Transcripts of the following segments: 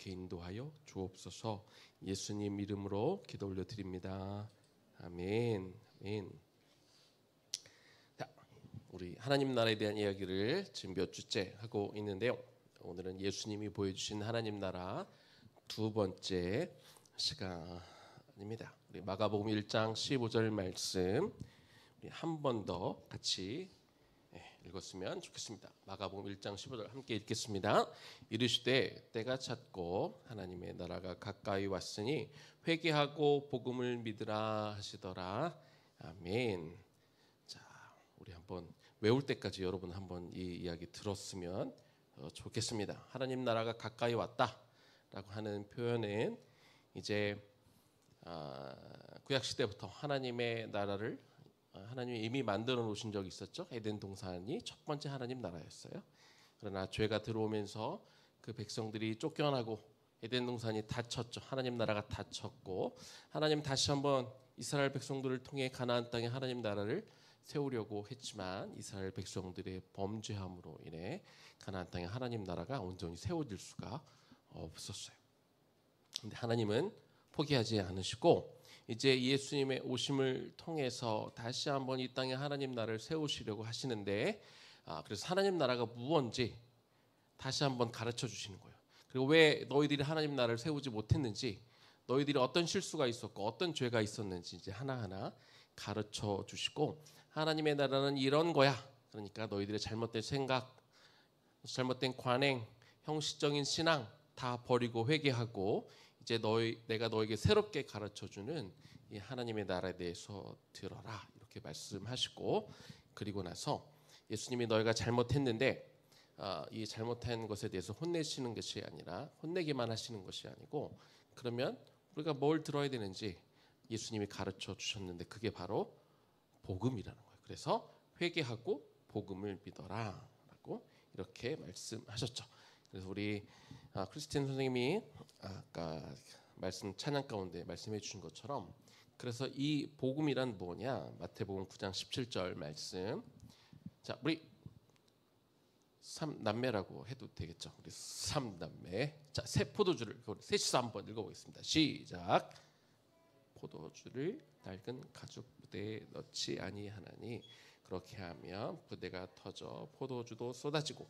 그렇게 인도하여 주옵소서. 예수님 이름으로 기도 올려드립니다. 아멘. 아멘. 자, 우리 하나님 나라에 대한 이야기를 지금 몇 주째 하고 있는데요. 오늘은 예수님이 보여주신 하나님 나라 두 번째 시간입니다. 우리 마가복음 1장 15절 말씀 우리 한 번 더 같이 읽었으면 좋겠습니다. 마가복음 1장 15절 함께 읽겠습니다. 이르시되 때가 찼고 하나님의 나라가 가까이 왔으니 회개하고 복음을 믿으라 하시더라. 아멘. 자, 우리 한번 외울 때까지 여러분 한번 이 이야기 들었으면 좋겠습니다. 하나님 나라가 가까이 왔다라고 하는 표현은 이제 구약 시대부터 하나님의 나라를 하나님이 이미 만들어 놓으신 적이 있었죠. 에덴 동산이 첫 번째 하나님 나라였어요. 그러나 죄가 들어오면서 그 백성들이 쫓겨나고 에덴 동산이 닫혔죠. 하나님 나라가 닫혔고 하나님 다시 한번 이스라엘 백성들을 통해 가나안 땅에 하나님 나라를 세우려고 했지만 이스라엘 백성들의 범죄함으로 인해 가나안 땅에 하나님 나라가 온전히 세워질 수가 없었어요. 그런데 하나님은 포기하지 않으시고 이제 예수님의 오심을 통해서 다시 한번 이 땅에 하나님 나라를 세우시려고 하시는데 그래서 하나님 나라가 무엇인지 다시 한번 가르쳐 주시는 거예요. 그리고 왜 너희들이 하나님 나라를 세우지 못했는지, 너희들이 어떤 실수가 있었고 어떤 죄가 있었는지 이제 하나하나 가르쳐 주시고 하나님의 나라는 이런 거야. 그러니까 너희들의 잘못된 생각, 잘못된 관행, 형식적인 신앙 다 버리고 회개하고 이제 내가 너에게 새롭게 가르쳐주는 이 하나님의 나라에 대해서 들어라 이렇게 말씀하시고 그리고 나서 예수님이 너희가 잘못했는데 이 잘못한 것에 대해서 혼내시는 것이 아니라 혼내기만 하시는 것이 아니고 그러면 우리가 뭘 들어야 되는지 예수님이 가르쳐 주셨는데 그게 바로 복음이라는 거예요. 그래서 회개하고 복음을 믿어라라고 이렇게 말씀하셨죠. 그래서 우리 크리스티안 선생님이 아까 말씀 찬양 가운데 말씀해 주신 것처럼 그래서 이 복음이란 뭐냐? 마태복음 9장 17절 말씀. 자, 우리 삼남매라고 해도 되겠죠. 우리 삼남매. 자, 새 포도주를 셋이서 한번 읽어보겠습니다. 시작. 포도주를 낡은 가죽 부대에 넣지 아니하나니 그렇게 하면 부대가 터져 포도주도 쏟아지고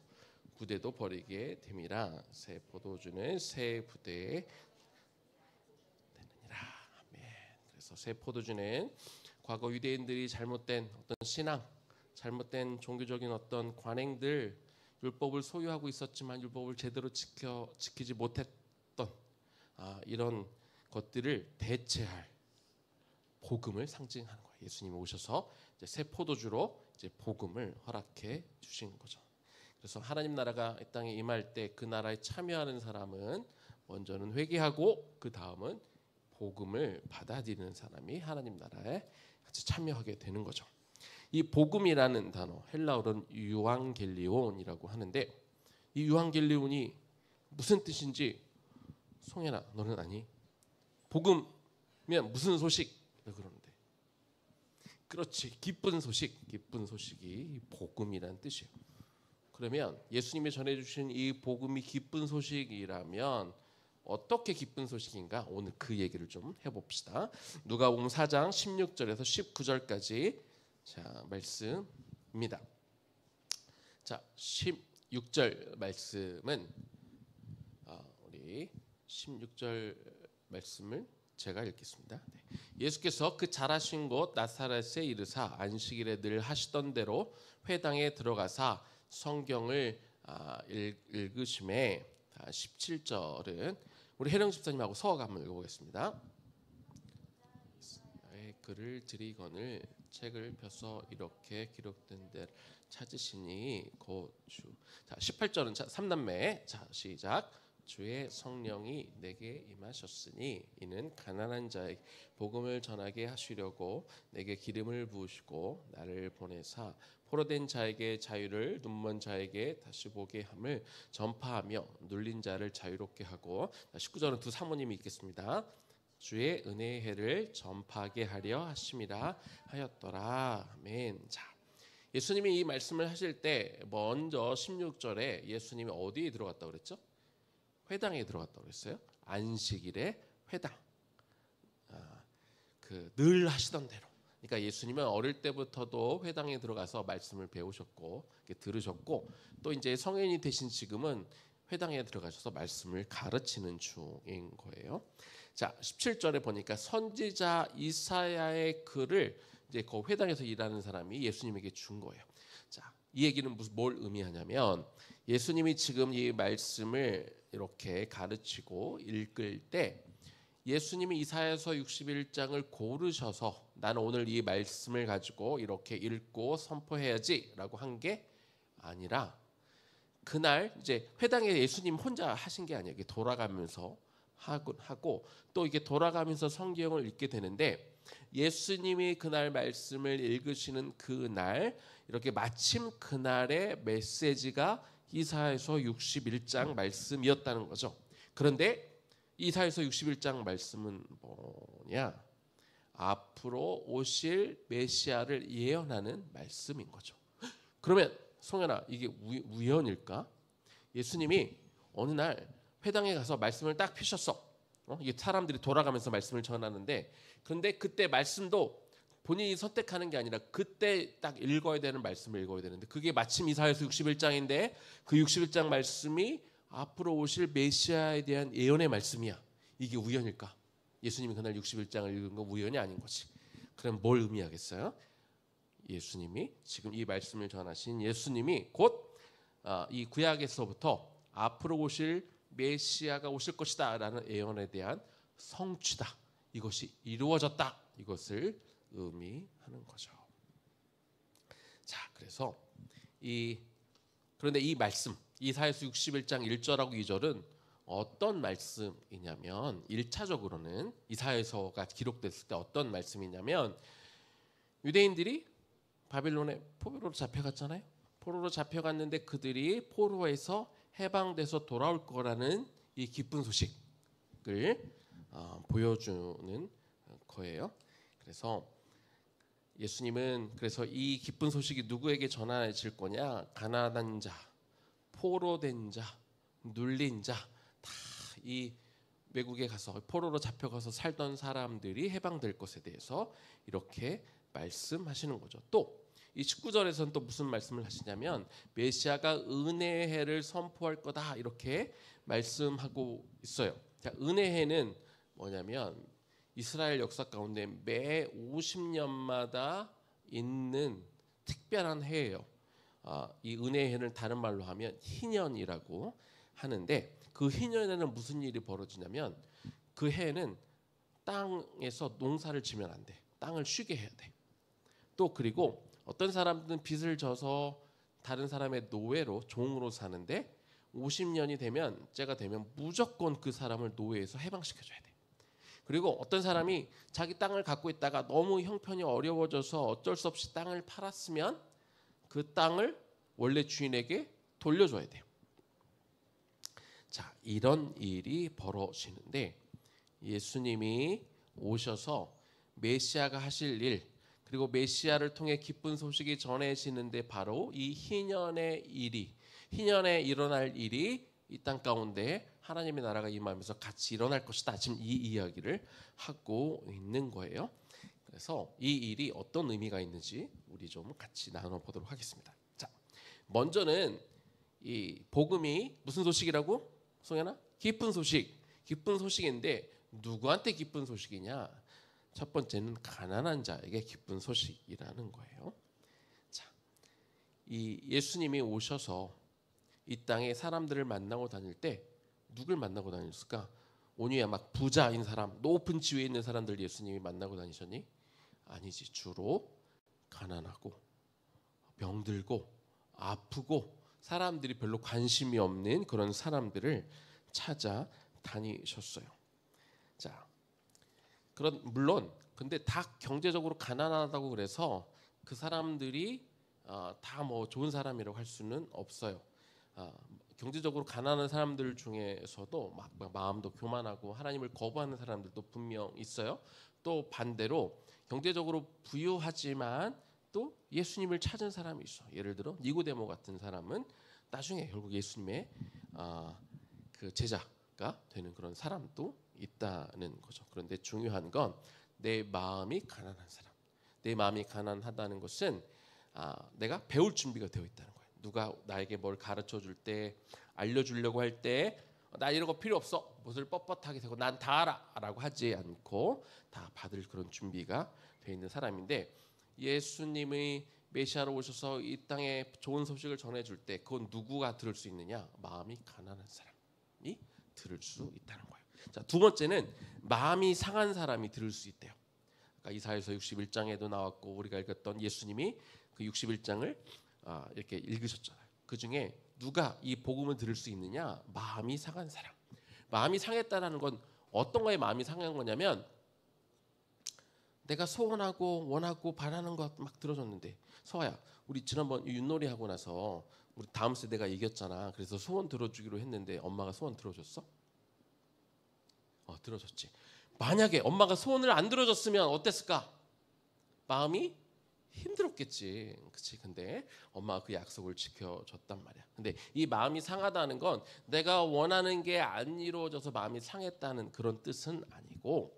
부대도 버리게 됨이라. 새 포도주는 새 부대에 되느니라. 아멘. 그래서 새 포도주는 과거 유대인들이 잘못된 어떤 신앙, 잘못된 종교적인 어떤 관행들, 율법을 소유하고 있었지만 율법을 제대로 지키지 못했던 이런 것들을 대체할 복음을 상징하는 거예요. 예수님이 오셔서 이제 새 포도주로 이제 복음을 허락해 주신 거죠. 그래서 하나님 나라가 이 땅에 임할 때 그 나라에 참여하는 사람은 먼저는 회개하고 그 다음은 복음을 받아들이는 사람이 하나님 나라에 같이 참여하게 되는 거죠. 이 복음이라는 단어 헬라어로는 유앙겔리온이라고 하는데 이 유앙겔리온이 무슨 뜻인지 송혜나 너는 아니? 복음이면 무슨 소식? 그러는데 그렇지 기쁜 소식이 복음이라는 뜻이에요. 그러면 예수님이 전해주신 이 복음이 기쁜 소식이라면 어떻게 기쁜 소식인가? 오늘 그 얘기를 좀 해봅시다. 누가복음 4장 16절에서 19절까지 자 말씀입니다. 자 16절 말씀은 우리 16절 말씀을 제가 읽겠습니다. 네. 예수께서 그 잘하신 곳 나사렛에 이르사 안식일에 늘 하시던 대로 회당에 들어가사 성경을 읽으심에 17절은 우리 혜령 집사님하고 서가 한번 읽어보겠습니다. 글을 드리거늘 책을 펴서 이렇게 기록된 데를 찾으시니 곧 주. 자 18절은 삼남매. 자 시작. 주의 성령이 내게 임하셨으니 이는 가난한 자에게 복음을 전하게 하시려고 내게 기름을 부으시고 나를 보내사 포로된 자에게 자유를 눈먼 자에게 다시 보게 함을 전파하며 눌린 자를 자유롭게 하고 19절은 두 사모님이 읽겠습니다. 주의 은혜의 해를 전파하게 하려 하심이라 하였더라. 아멘. 자, 예수님이 이 말씀을 하실 때 먼저 16절에 예수님이 어디에 들어갔다고 그랬죠? 회당에 들어갔다고 그랬어요. 안식일에 회당. 늘 하시던 대로. 그러니까 예수님은 어릴 때부터도 회당에 들어가서 말씀을 배우셨고 들으셨고 또 이제 성인이 되신 지금은 회당에 들어가셔서 말씀을 가르치는 중인 거예요. 자, 17절에 보니까 선지자 이사야의 글을 이제 그 회당에서 일하는 사람이 예수님에게 준 거예요. 자, 이 얘기는 뭘 의미하냐면 예수님이 지금 이 말씀을 이렇게 가르치고 읽을 때 예수님이 이사야서 61장을 고르셔서 나는 오늘 이 말씀을 가지고 이렇게 읽고 선포해야지라고 한 게 아니라 그날 이제 회당에 예수님 혼자 하신 게 아니에요. 돌아가면서 하고 또 이게 돌아가면서 성경을 읽게 되는데 예수님이 그날 말씀을 읽으시는 그날 이렇게 마침 그날의 메시지가 이사야서 61장 말씀이었다는 거죠. 그런데 이사야서 61장 말씀은 뭐냐? 앞으로 오실 메시아를 예언하는 말씀인 거죠. 그러면 송현아, 이게 우연일까? 예수님이 어느 날 회당에 가서 말씀을 딱 피셨어. 이게 사람들이 돌아가면서 말씀을 전하는데 그런데 그때 말씀도 본인이 선택하는 게 아니라 그때 딱 읽어야 되는 말씀을 읽어야 되는데 그게 마침 이사야서 61장인데 그 61장 말씀이 앞으로 오실 메시아에 대한 예언의 말씀이야. 이게 우연일까? 예수님이 그날 61장을 읽은 건 우연이 아닌 거지. 그럼 뭘 의미하겠어요? 예수님이 지금 이 말씀을 전하신 예수님이 곧 이 구약에서부터 앞으로 오실 메시아가 오실 것이다 라는 예언에 대한 성취다. 이것이 이루어졌다. 이것을 의미하는 거죠. 자, 그래서 그런데 이 말씀 이사야서 61장 1절하고 2절은 어떤 말씀이냐면 1차적으로는 이사야서가 기록됐을 때 어떤 말씀이냐면 유대인들이 바빌론에 포로로 잡혀갔잖아요. 포로로 잡혀갔는데 그들이 포로에서 해방돼서 돌아올 거라는 이 기쁜 소식을 보여주는 거예요. 그래서 예수님은 그래서 이 기쁜 소식이 누구에게 전해질 거냐? 가난한 자, 포로된 자, 눌린 자, 다 이 외국에 가서 포로로 잡혀가서 살던 사람들이 해방될 것에 대해서 이렇게 말씀하시는 거죠. 또 이 19절에서는 또 무슨 말씀을 하시냐면 메시아가 은혜의 해를 선포할 거다 이렇게 말씀하고 있어요. 자, 은혜의 해는 뭐냐면 이스라엘 역사 가운데 매 50년마다 있는 특별한 해예요. 이 은혜의 해를 다른 말로 하면 희년이라고 하는데 그 희년에는 무슨 일이 벌어지냐면 그 해에는 땅에서 농사를 지면 안 돼. 땅을 쉬게 해야 돼. 또 그리고 어떤 사람들은 빚을 져서 다른 사람의 노예로 종으로 사는데 50년이 되면 때가 되면 무조건 그 사람을 노예에서 해방시켜줘야 돼. 그리고 어떤 사람이 자기 땅을 갖고 있다가 너무 형편이 어려워져서 어쩔 수 없이 땅을 팔았으면 그 땅을 원래 주인에게 돌려줘야 돼요. 자, 이런 일이 벌어지는데 예수님이 오셔서 메시아가 하실 일 그리고 메시아를 통해 기쁜 소식이 전해지는데 바로 이 희년의 일어날 일이 이 땅 가운데 하나님의 나라가 임하면서 같이 일어날 것이다. 지금 이 이야기를 하고 있는 거예요. 그래서 이 일이 어떤 의미가 있는지 우리 좀 같이 나눠보도록 하겠습니다. 자, 먼저는 이 복음이 무슨 소식이라고? 송현아? 기쁜 소식. 기쁜 소식인데 누구한테 기쁜 소식이냐? 첫 번째는 가난한 자에게 기쁜 소식이라는 거예요. 자, 이 예수님이 오셔서 이 땅에 사람들을 만나고 다닐 때 누굴 만나고 다녔을까? 온유야 막 부자인 사람, 높은 지위에 있는 사람들 예수님이 만나고 다니셨니? 아니지. 주로 가난하고 병들고 아프고 사람들이 별로 관심이 없는 그런 사람들을 찾아 다니셨어요. 자, 물론 근데 다 경제적으로 가난하다고 그래서 그 사람들이 다 뭐 좋은 사람이라고 할 수는 없어요. 경제적으로 가난한 사람들 중에서도 막 마음도 교만하고 하나님을 거부하는 사람들도 분명 있어요. 또 반대로 경제적으로 부유하지만 또 예수님을 찾은 사람이 있어. 예를 들어 니고데모 같은 사람은 나중에 결국 예수님의 그 제자 노예가 되는 그런 사람도 있다는 거죠. 그런데 중요한 건 내 마음이 가난한 사람. 내 마음이 가난하다는 것은 내가 배울 준비가 되어 있다는 거예요. 누가 나에게 뭘 가르쳐 줄 때, 알려주려고 할 때 나 이런 거 필요 없어. 못을 뻣뻣하게 되고 난 다 알아 라고 하지 않고 다 받을 그런 준비가 되어 있는 사람인데, 예수님의 메시아로 오셔서 이 땅에 좋은 소식을 전해줄 때 그건 누구가 들을 수 있느냐? 마음이 가난한 사람이 들을 수 있다는 거예요. 자, 두 번째는 마음이 상한 사람이 들을 수 있대요. 그러니까 이사야서 61장에도 나왔고 우리가 읽었던 예수님이 그 61장을 이렇게 읽으셨잖아요. 그 중에 누가 이 복음을 들을 수 있느냐? 마음이 상한 사람. 마음이 상했다는 건 어떤 거에 마음이 상한 거냐면, 내가 소원하고 원하고 바라는 것 막 들어줬는데, 서아야, 우리 지난번 윷놀이 하고 나서 우리 다음 세대가 이겼잖아. 그래서 소원 들어주기로 했는데 엄마가 소원 들어줬어? 들어줬지. 만약에 엄마가 소원을 안 들어줬으면 어땠을까? 마음이 힘들었겠지. 그치? 근데 엄마가 그 약속을 지켜줬단 말이야. 근데 이 마음이 상하다는 건 내가 원하는 게 안 이루어져서 마음이 상했다는 그런 뜻은 아니고,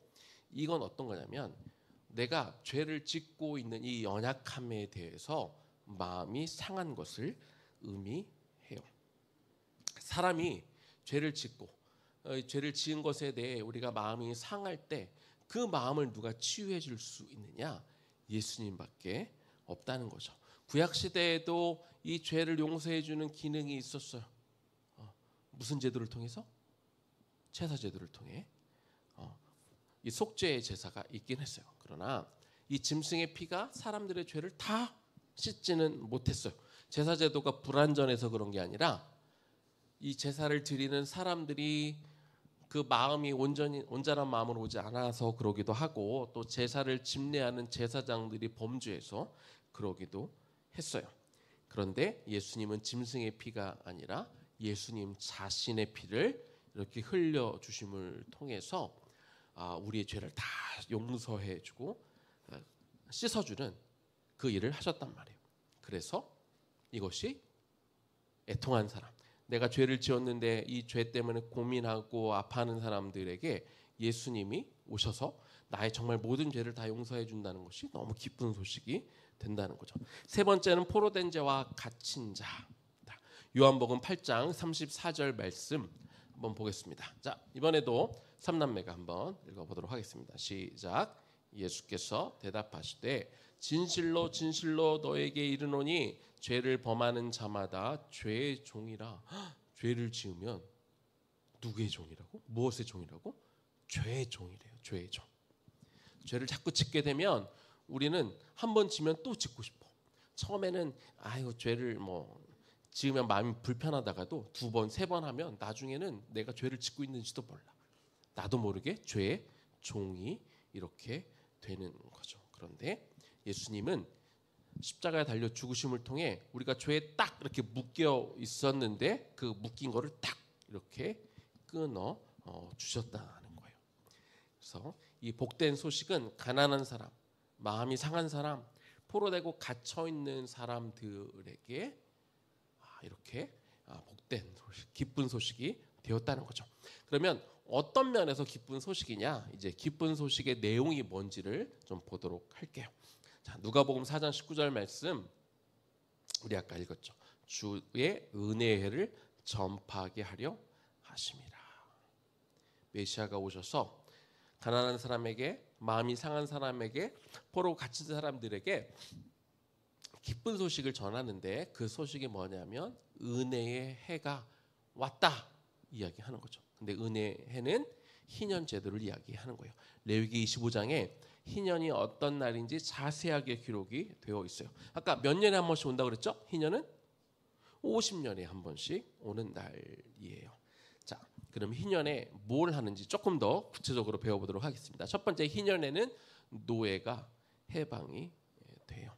이건 어떤 거냐면 내가 죄를 짓고 있는 이 연약함에 대해서 마음이 상한 것을 의미해요. 사람이 죄를 짓고 죄를 지은 것에 대해 우리가 마음이 상할 때 그 마음을 누가 치유해 줄 수 있느냐? 예수님밖에 없다는 거죠. 구약 시대에도 이 죄를 용서해 주는 기능이 있었어요. 무슨 제도를 통해서? 제사 제도를 통해 이 속죄의 제사가 있긴 했어요. 그러나 이 짐승의 피가 사람들의 죄를 다 씻지는 못했어요. 제사 제도가 불완전해서 그런 게 아니라 이 제사를 드리는 사람들이 그 마음이 온전한 마음으로 오지 않아서 그러기도 하고, 또 제사를 집례하는 제사장들이 범죄해서 그러기도 했어요. 그런데 예수님은 짐승의 피가 아니라 예수님 자신의 피를 이렇게 흘려주심을 통해서 우리의 죄를 다 용서해주고 씻어주는 그 일을 하셨단 말이에요. 그래서 이것이 애통한 사람, 내가 죄를 지었는데 이 죄 때문에 고민하고 아파하는 사람들에게 예수님이 오셔서 나의 정말 모든 죄를 다 용서해 준다는 것이 너무 기쁜 소식이 된다는 거죠. 세 번째는 포로된 자와 갇힌 자. 요한복음 8장 34절 말씀 한번 보겠습니다. 자, 이번에도 삼남매가 한번 읽어보도록 하겠습니다. 시작. 예수께서 대답하시되 진실로 진실로 너에게 이르노니 죄를 범하는 자마다 죄의 종이라. 죄를 지으면 누구의 종이라고? 무엇의 종이라고? 죄의 종이래요. 죄의 종. 죄를 자꾸 짓게 되면 우리는 한 번 지면 또 짓고 싶어. 처음에는 죄를 지으면 마음이 불편하다가도 두 번, 세 번 하면 나중에는 내가 죄를 짓고 있는지도 몰라. 나도 모르게 죄의 종이 이렇게 되는 거죠. 그런데 예수님은 십자가에 달려 죽으심을 통해 우리가 죄에 딱 이렇게 묶여 있었는데 그 묶인 거를 딱 이렇게 끊어 주셨다는 거예요. 그래서 이 복된 소식은 가난한 사람, 마음이 상한 사람, 포로되고 갇혀 있는 사람들에게 이렇게 복된 소식, 기쁜 소식이 되었다는 거죠. 그러면 어떤 면에서 기쁜 소식이냐? 이제 기쁜 소식의 내용이 뭔지를 좀 보도록 할게요. 자, 누가복음 4장 19절 말씀 우리 아까 읽었죠. 주의 은혜의 해를 전파하게 하려 하심이라. 메시아가 오셔서 가난한 사람에게, 마음이 상한 사람에게, 포로 갇힌 사람들에게 기쁜 소식을 전하는데, 그 소식이 뭐냐면 은혜의 해가 왔다 이야기하는 거죠. 근데 은혜의 해는 희년 제도를 이야기하는 거예요. 레위기 25장에 희년이 어떤 날인지 자세하게 기록이 되어 있어요. 아까 몇 년에 한 번씩 온다고 그랬죠? 희년은 50년에 한 번씩 오는 날이에요. 자, 그럼 희년에 뭘 하는지 조금 더 구체적으로 배워보도록 하겠습니다. 첫 번째, 희년에는 노예가 해방이 돼요.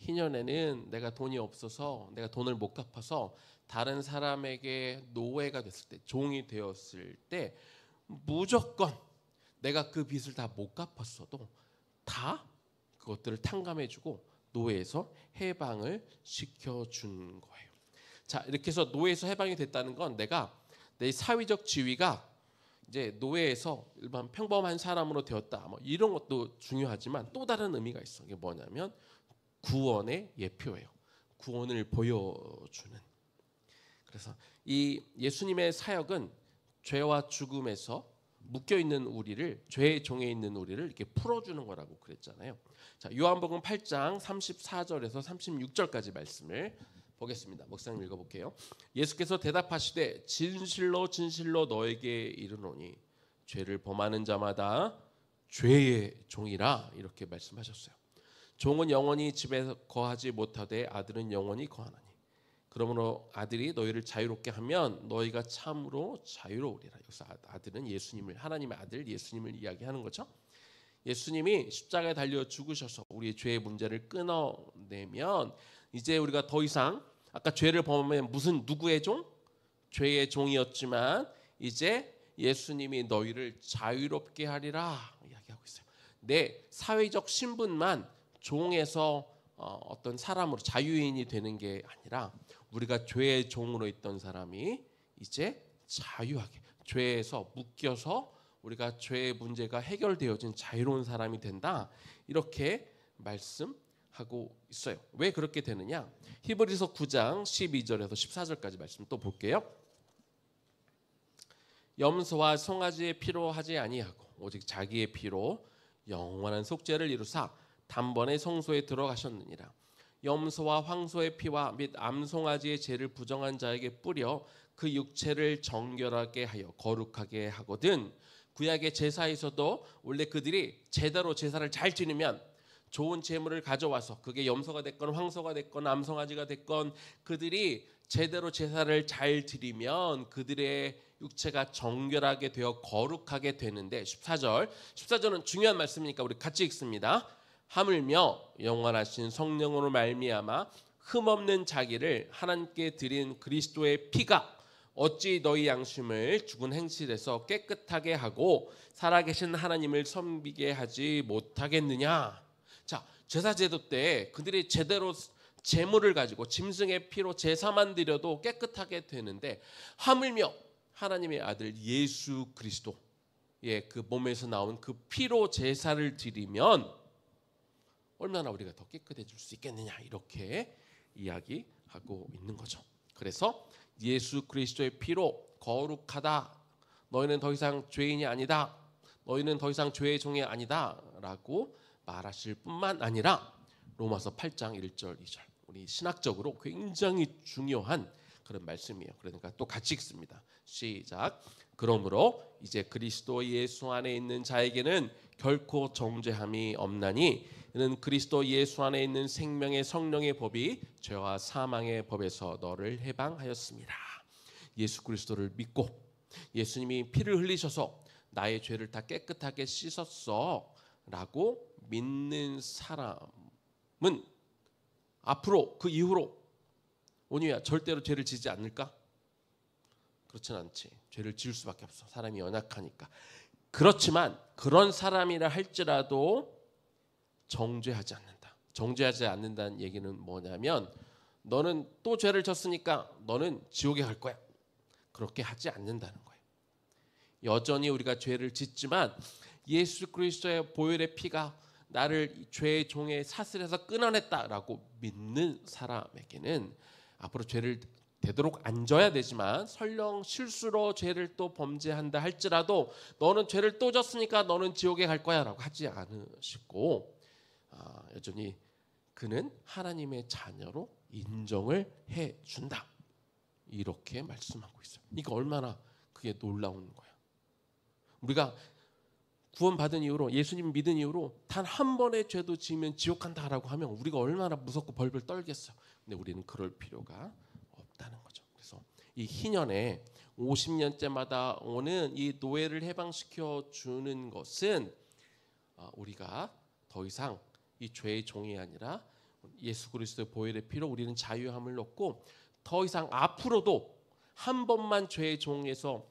희년에는 내가 돈이 없어서, 내가 돈을 못 갚아서 다른 사람에게 노예가 됐을 때, 종이 되었을 때 무조건 내가 그 빚을 다 못 갚았어도 다 그것들을 탕감해주고 노예에서 해방을 시켜준 거예요. 자, 이렇게 해서 노예에서 해방이 됐다는 건 내가 이 사회적 지위가 이제 노예에서 일반 평범한 사람으로 되었다. 뭐 이런 것도 중요하지만 또 다른 의미가 있어. 이게 뭐냐면 구원의 예표예요. 구원을 보여주는. 그래서 이 예수님의 사역은 죄와 죽음에서 묶여 있는 우리를, 죄의 종에 있는 우리를 이렇게 풀어주는 거라고 그랬잖아요. 자, 요한복음 8장 34절에서 36절까지 말씀을 보겠습니다. 목사님 읽어볼게요. 예수께서 대답하시되 진실로 진실로 너에게 이르노니 죄를 범하는 자마다 죄의 종이라 이렇게 말씀하셨어요. 종은 영원히 집에 거하지 못하되 아들은 영원히 거하나니 그러므로 아들이 너희를 자유롭게 하면 너희가 참으로 자유로우리라. 여기서 아들은 예수님을, 하나님의 아들 예수님을 이야기하는 거죠. 예수님이 십자가에 달려 죽으셔서 우리의 죄의 문제를 끊어내면 이제 우리가 더 이상 아까 죄를 범하면 무슨 누구의 종? 죄의 종이었지만 이제 예수님이 너희를 자유롭게 하리라 이야기하고 있어요. 내 사회적 신분만 종에서 어떤 사람으로 자유인이 되는 게 아니라 우리가 죄의 종으로 있던 사람이 이제 자유하게 죄에서 묶여서 우리가 죄의 문제가 해결되어진 자유로운 사람이 된다. 이렇게 말씀하고 있어요. 왜 그렇게 되느냐? 히브리서 9장 12절에서 14절까지 말씀 또 볼게요. 염소와 송아지의 피로 하지 아니하고 오직 자기의 피로 영원한 속죄를 이루사 단번에 성소에 들어가셨느니라. 염소와 황소의 피와 및 암송아지의 죄를 부정한 자에게 뿌려 그 육체를 정결하게 하여 거룩하게 하거든. 구약의 제사에서도 원래 그들이 제대로 제사를 잘 지내면 좋은 제물을 가져와서 그게 염소가 됐건 황소가 됐건 암송아지가 됐건 그들이 제대로 제사를 잘 드리면 그들의 육체가 정결하게 되어 거룩하게 되는데 14절은 중요한 말씀이니까 우리 같이 읽습니다. 하물며 영원하신 성령으로 말미암아 흠없는 자기를 하나님께 드린 그리스도의 피가 어찌 너희 양심을 죽은 행실에서 깨끗하게 하고 살아계신 하나님을 섬기게 하지 못하겠느냐. 자, 제사제도 때 그들이 제대로 제물을 가지고 짐승의 피로 제사만 드려도 깨끗하게 되는데 하물며 하나님의 아들 예수 그리스도의 그 몸에서 나온 그 피로 제사를 드리면 얼마나 우리가 더 깨끗해질 수 있겠느냐 이렇게 이야기하고 있는 거죠. 그래서 예수 그리스도의 피로 거룩하다. 너희는 더 이상 죄인이 아니다. 너희는 더 이상 죄의 종이 아니다 라고 말하실 뿐만 아니라 로마서 8장 1절 2절 우리 신학적으로 굉장히 중요한 그런 말씀이에요. 그러니까 또 같이 읽습니다. 시작. 그러므로 이제 그리스도 예수 안에 있는 자에게는 결코 정죄함이 없나니 이는 그리스도 예수 안에 있는 생명의 성령의 법이 죄와 사망의 법에서 너를 해방하였습니다. 예수 그리스도를 믿고 예수님이 피를 흘리셔서 나의 죄를 다 깨끗하게 씻었어 라고 믿는 사람은 앞으로 그 이후로 온유야 절대로 죄를 지지 않을까? 그렇진 않지. 죄를 지을 수밖에 없어. 사람이 연약하니까. 그렇지만 그런 사람이라 할지라도 정죄하지 않는다. 정죄하지 않는다는 얘기는 뭐냐면 너는 또 죄를 졌으니까 너는 지옥에 갈 거야. 그렇게 하지 않는다는 거예요. 여전히 우리가 죄를 짓지만 예수 그리스도의 보혈의 피가 나를 죄의 종의 사슬에서 끊어냈다라고 믿는 사람에게는 앞으로 죄를 되도록 안 져야 되지만 설령 실수로 죄를 또 범죄한다 할지라도 너는 죄를 또 졌으니까 너는 지옥에 갈 거야 라고 하지 않으시고 여전히 그는 하나님의 자녀로 인정을 해준다 이렇게 말씀하고 있어요. 이거 얼마나 그게 놀라운 거야. 우리가 구원받은 이후로 예수님 믿은 이후로 단 한 번의 죄도 지으면 지옥 간다라고 하면 우리가 얼마나 무섭고 벌벌 떨겠어. 근데 우리는 그럴 필요가 없다는 거죠. 그래서 이 희년에 50년째마다 오는 이 노예를 해방시켜 주는 것은 우리가 더 이상 이 죄의 종이 아니라 예수 그리스도의 보혈의 피로 우리는 자유함을 얻고 더 이상 앞으로도 한 번만 죄의 종에서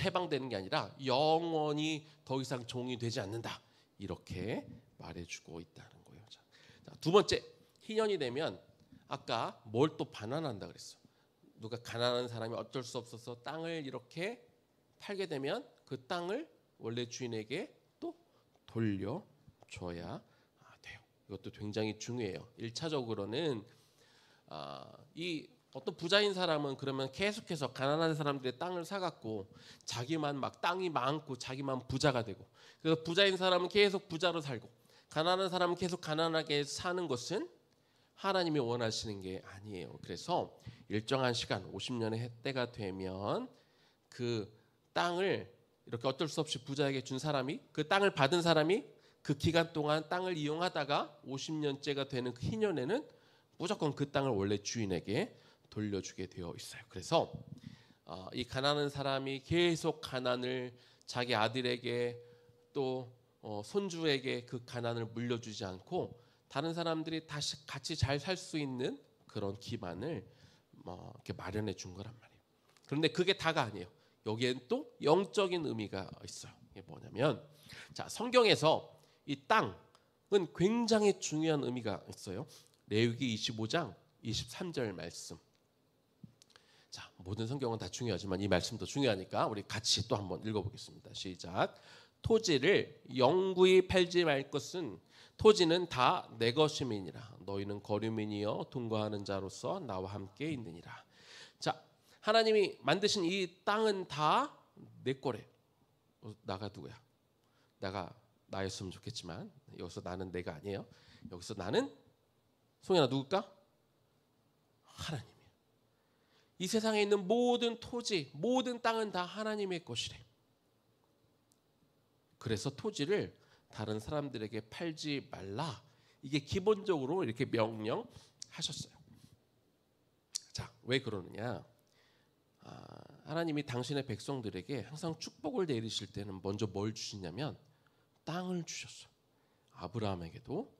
해방되는 게 아니라 영원히 더 이상 종이 되지 않는다. 이렇게 말해주고 있다는 거예요. 자, 두 번째, 희년이 되면 아까 뭘 또 반환한다 그랬어. 누가 가난한 사람이 어쩔 수 없어서 땅을 이렇게 팔게 되면 그 땅을 원래 주인에게 또 돌려줘야 돼요. 이것도 굉장히 중요해요. 1차적으로는 이 어떤 부자인 사람은 그러면 계속해서 가난한 사람들의 땅을 사갖고 자기만 막 땅이 많고 자기만 부자가 되고, 그래서 부자인 사람은 계속 부자로 살고 가난한 사람은 계속 가난하게 사는 것은 하나님이 원하시는 게 아니에요. 그래서 일정한 시간 50년의 때가 되면 그 땅을 이렇게 어쩔 수 없이 부자에게 준 사람이, 그 땅을 받은 사람이 그 기간 동안 땅을 이용하다가 50년째가 되는 그 희년에는 무조건 그 땅을 원래 주인에게 돌려주게 되어 있어요. 그래서 이 가난한 사람이 계속 가난을 자기 아들에게 또 손주에게 그 가난을 물려주지 않고 다른 사람들이 다시 같이 잘 살 수 있는 그런 기반을 이렇게 마련해 준 거란 말이에요. 그런데 그게 다가 아니에요. 여기엔 또 영적인 의미가 있어요. 이게 뭐냐면, 자, 성경에서 이 땅은 굉장히 중요한 의미가 있어요. 레위기 25장 23절 말씀. 자, 모든 성경은 다 중요하지만 이 말씀도 중요하니까 우리 같이 또 한번 읽어보겠습니다. 시작. 토지를 영구히 팔지 말 것은 토지는 다 내 것임이니라. 너희는 거류민이여 동거하는 자로서 나와 함께 있느니라. 자, 하나님이 만드신 이 땅은 다 내 거래. 나가 누구야? 나가 나였으면 좋겠지만 여기서 나는 내가 아니에요. 여기서 나는 송현아 누굴까? 하나님이에요. 이 세상에 있는 모든 토지, 모든 땅은 다 하나님의 것이래. 그래서 토지를 다른 사람들에게 팔지 말라. 이게 기본적으로 이렇게 명령하셨어요. 자, 왜 그러느냐? 하나님이 당신의 백성들에게 항상 축복을 내리실 때는 먼저 뭘 주시냐면 땅을 주셨어. 아브라함에게도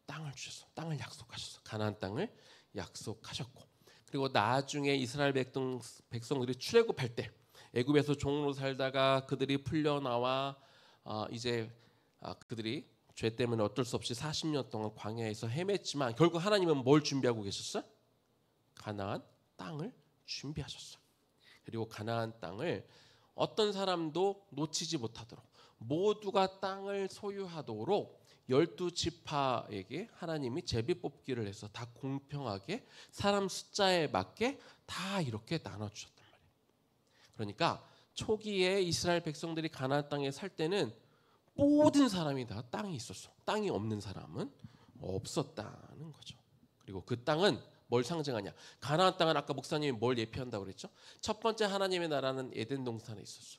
땅을 주셨어. 땅을 약속하셨어. 가나안 땅을 약속하셨고, 그리고 나중에 이스라엘 백성들이 출애굽할 때 애굽에서 종으로 살다가 그들이 풀려나와 이제 그들이 죄 때문에 어쩔 수 없이 40년 동안 광야에서 헤맸지만 결국 하나님은 뭘 준비하고 계셨어요? 가나안 땅을 준비하셨어요. 그리고 가나안 땅을 어떤 사람도 놓치지 못하도록 모두가 땅을 소유하도록 12지파에게 하나님이 제비뽑기를 해서 다 공평하게 사람 숫자에 맞게 다 이렇게 나눠주셨단 말이에요. 그러니까 초기에 이스라엘 백성들이 가나안 땅에 살 때는 모든 사람이 다 땅이 있었어. 땅이 없는 사람은 없었다는 거죠. 그리고 그 땅은 뭘 상징하냐? 가나안 땅은 아까 목사님이 뭘 예표한다고 그랬죠? 첫 번째 하나님의 나라는 에덴 동산에 있었어.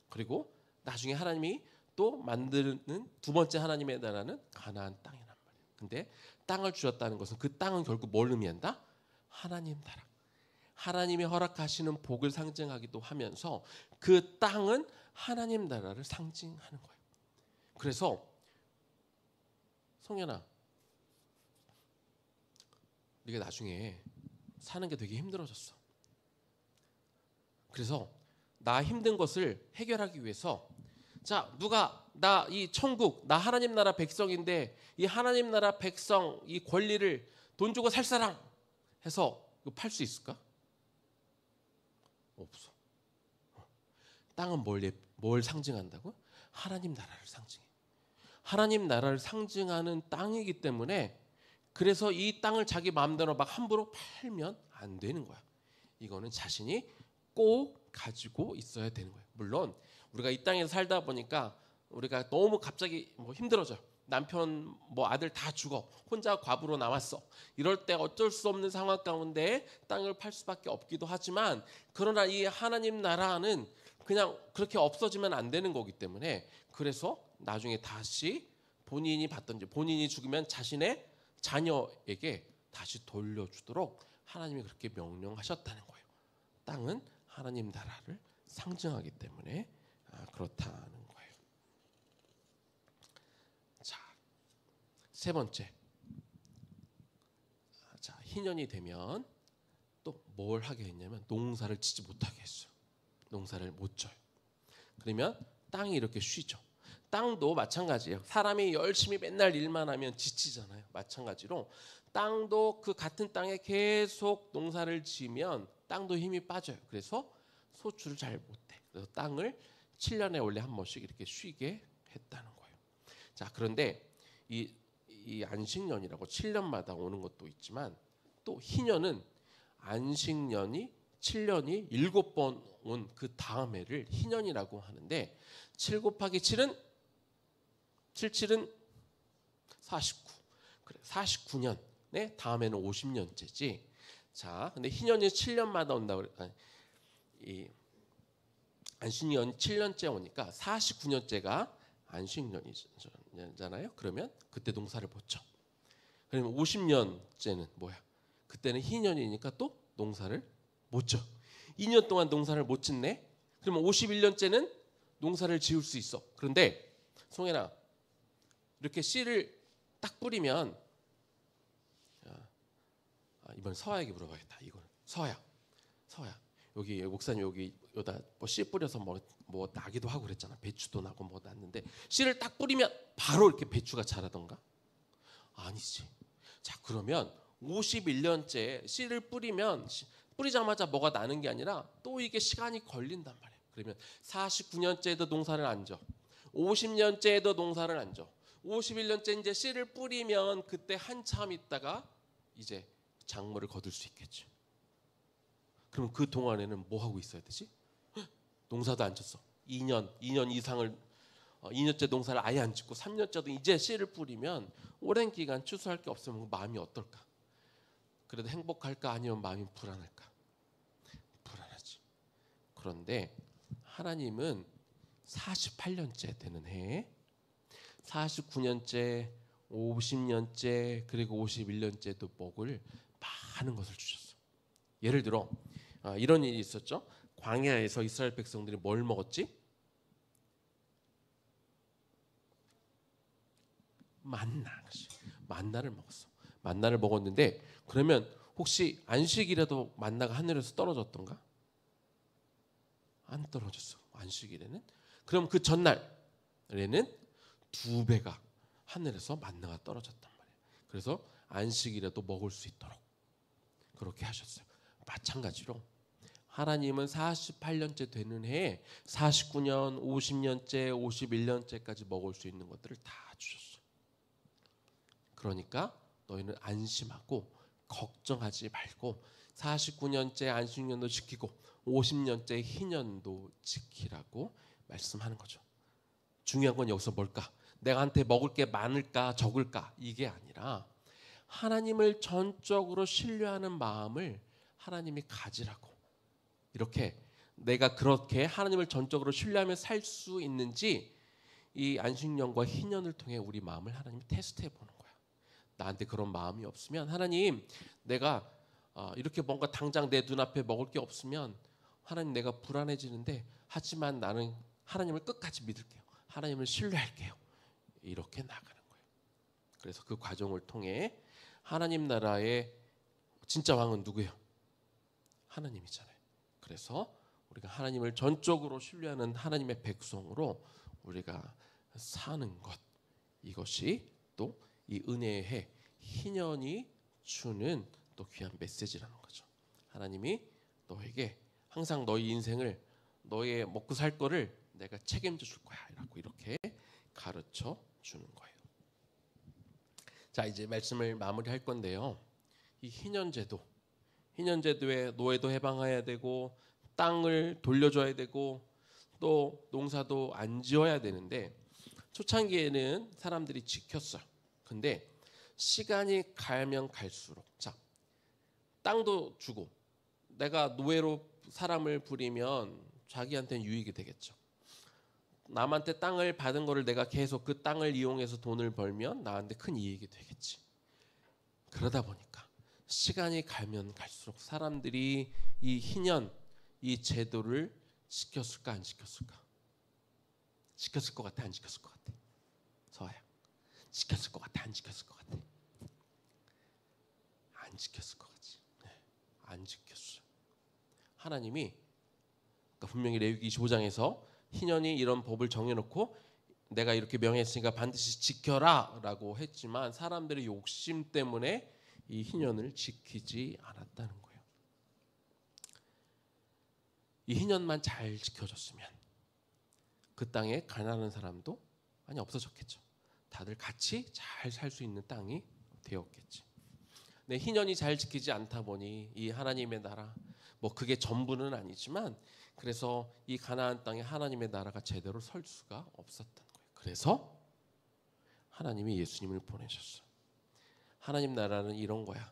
그리고 나중에 하나님이 또 만드는 두 번째 하나님의 나라는 가나안 땅이란 말이에요. 근데 땅을 주셨다는 것은 그 땅은 결국 뭘 의미한다? 하나님 나라. 하나님이 허락하시는 복을 상징하기도 하면서 그 땅은 하나님 나라를 상징하는 거예요. 그래서 성현아, 네가 나중에 사는 게 되게 힘들어졌어. 그래서 나 힘든 것을 해결하기 위해서 자, 누가 나 이 천국, 나 하나님 나라 백성인데 이 하나님 나라 백성 이 권리를 돈 주고 살 사람 해서 이거 팔 수 있을까? 없어. 땅은 뭘 상징한다고? 하나님 나라를 상징해. 하나님 나라를 상징하는 땅이기 때문에 그래서 이 땅을 자기 마음대로 막 함부로 팔면 안 되는 거야. 이거는 자신이 꼭 가지고 있어야 되는 거예요. 물론 우리가 이 땅에서 살다 보니까 우리가 너무 갑자기 힘들어져. 남편 아들 다 죽어. 혼자 과부로 남았어. 이럴 때 어쩔 수 없는 상황 가운데 땅을 팔 수밖에 없기도 하지만 그러나 이 하나님 나라는 그냥 그렇게 없어지면 안 되는 거기 때문에 그래서 나중에 다시 본인이 받든지 본인이 죽으면 자신의 자녀에게 다시 돌려주도록 하나님이 그렇게 명령하셨다는 거예요. 땅은 하나님 나라를 상징하기 때문에 그렇다는 거예요. 자, 세 번째. 자, 희년이 되면 또 뭘 하게 했냐면 농사를 짓지 못하게 했어요. 농사를 못 져요. 그러면 땅이 이렇게 쉬죠. 땅도 마찬가지예요. 사람이 열심히 맨날 일만 하면 지치잖아요. 마찬가지로 땅도 그 같은 땅에 계속 농사를 지으면 땅도 힘이 빠져요. 그래서 소출을 잘 못해. 그래서 땅을 7년에 원래 한 번씩 이렇게 쉬게 했다는 거예요. 자, 그런데 이 안식년이라고 7년마다 오는 것도 있지만 또 희년은 안식년이 7년이 7번 온 그 다음 해를 희년이라고 하는데 7 곱하기 7은 77은 49. 그래, 49년. 네, 다음에는 50년째지. 자, 근데 희년이 7년마다 온다고 그래. 이 안식년이 7년째 오니까 49년째가 안식년이잖아요. 그러면 그때 농사를 못 쳐. 그러면 50년째는 뭐야? 그때는 희년이니까 또 농사를 못 져. 2년 동안 농사를 못 짓네. 그러면 51년째는 농사를 지을 수 있어. 그런데 송혜나, 이렇게 씨를 딱 뿌리면, 이번 서아에게 물어봐야겠다. 이건 서아야. 여기 목사님 여기다 뭐 씨 뿌려서 뭐 나기도 하고 그랬잖아. 배추도 나고 뭐 났는데 씨를 딱 뿌리면 바로 이렇게 배추가 자라던가? 아니지. 자, 그러면 51년째 씨를 뿌리면 뿌리자마자 뭐가 나는 게 아니라 또 이게 시간이 걸린단 말이에요. 그러면 49년째에도 농사를 안 져. 50년째에도 농사를 안 져. 51년째 이제 씨를 뿌리면 그때 한참 있다가 이제 작물을 거둘 수 있겠죠. 그럼 그 동안에는 뭐 하고 있어야 되지? 농사도 안 쳤어. 2년 이상을 2년째 농사를 아예 안 짓고 3년째도 이제 씨를 뿌리면 오랜 기간 추수할 게 없으면 마음이 어떨까? 그래도 행복할까 아니면 마음이 불안할까? 불안하지. 그런데 하나님은 48년째 되는 해에 49년째, 50년째 그리고 51년째도 먹을 많은 것을 주셨어. 예를 들어 이런 일이 있었죠. 광야에서 이스라엘 백성들이 뭘 먹었지? 만나를 먹었어. 만나를 먹었는데 그러면 혹시 안식일에도 만나가 하늘에서 떨어졌던가? 안 떨어졌어. 안식일에는. 그럼 그 전날에는 2배가 하늘에서 만나가 떨어졌단 말이에요. 그래서 안식일에도 먹을 수 있도록 그렇게 하셨어요. 마찬가지로 하나님은 48년째 되는 해에 49년, 50년째, 51년째까지 먹을 수 있는 것들을 다 주셨어. 그러니까 너희는 안심하고 걱정하지 말고 49년째 안식년도 지키고 50년째 희년도 지키라고 말씀하는 거죠. 중요한 건 여기서 뭘까? 내가한테 먹을 게 많을까 적을까? 이게 아니라 하나님을 전적으로 신뢰하는 마음을 하나님이 가지라고. 이렇게 내가 그렇게 하나님을 전적으로 신뢰하며 살 수 있는지 이 안식년과 희년을 통해 우리 마음을 하나님이 테스트해 보는 거야. 나한테 그런 마음이 없으면 하나님 내가 이렇게 뭔가 당장 내 눈앞에 먹을 게 없으면 하나님 내가 불안해지는데 하지만 나는 하나님을 끝까지 믿을게요. 하나님을 신뢰할게요. 이렇게 나가는 거예요. 그래서 그 과정을 통해 하나님 나라의 진짜 왕은 누구예요? 하나님이잖아요. 그래서 우리가 하나님을 전적으로 신뢰하는 하나님의 백성으로 우리가 사는 것, 이것이 또 이 은혜의 해 희년이 주는 또 귀한 메시지라는 거죠. 하나님이 너에게 항상 너희 인생을 너의 먹고 살 거를 내가 책임져 줄 거야 라고 이렇게 가르쳐 주는 거예요. 자, 이제 말씀을 마무리할 건데요. 이 희년제도에 노예도 해방해야 되고 땅을 돌려줘야 되고 또 농사도 안 지어야 되는데 초창기에는 사람들이 지켰어요. 근데 시간이 가면 갈수록 자, 땅도 주고 내가 노예로 사람을 부리면 자기한테는 유익이 되겠죠. 남한테 땅을 받은 거를 내가 계속 그 땅을 이용해서 돈을 벌면 나한테 큰 이익이 되겠지. 그러다 보니까 시간이 가면 갈수록 사람들이 이 희년, 이 제도를 지켰을까 안 지켰을까? 지켰을 것 같아 안 지켰을 것 같아? 서아야, 지켰을 것 같아 안 지켰을 것 같아? 안 지켰을 것 같지. 네, 안 지켰어. 하나님이 그러니까 분명히 레위기 25장에서 희년이 이런 법을 정해놓고 내가 이렇게 명했으니까 반드시 지켜라 라고 했지만 사람들의 욕심 때문에 이 희년을 지키지 않았다는 거예요. 이 희년만 잘 지켜졌으면 그 땅에 가난한 사람도 많이 없어졌겠죠. 다들 같이 잘 살 수 있는 땅이 되었겠지. 근데 희년이 잘 지키지 않다 보니 이 하나님의 나라, 뭐 그게 전부는 아니지만 그래서 이 가나안 땅에 하나님의 나라가 제대로 설 수가 없었던 거예요. 그래서 하나님이 예수님을 보내셨어요. 하나님 나라는 이런 거야.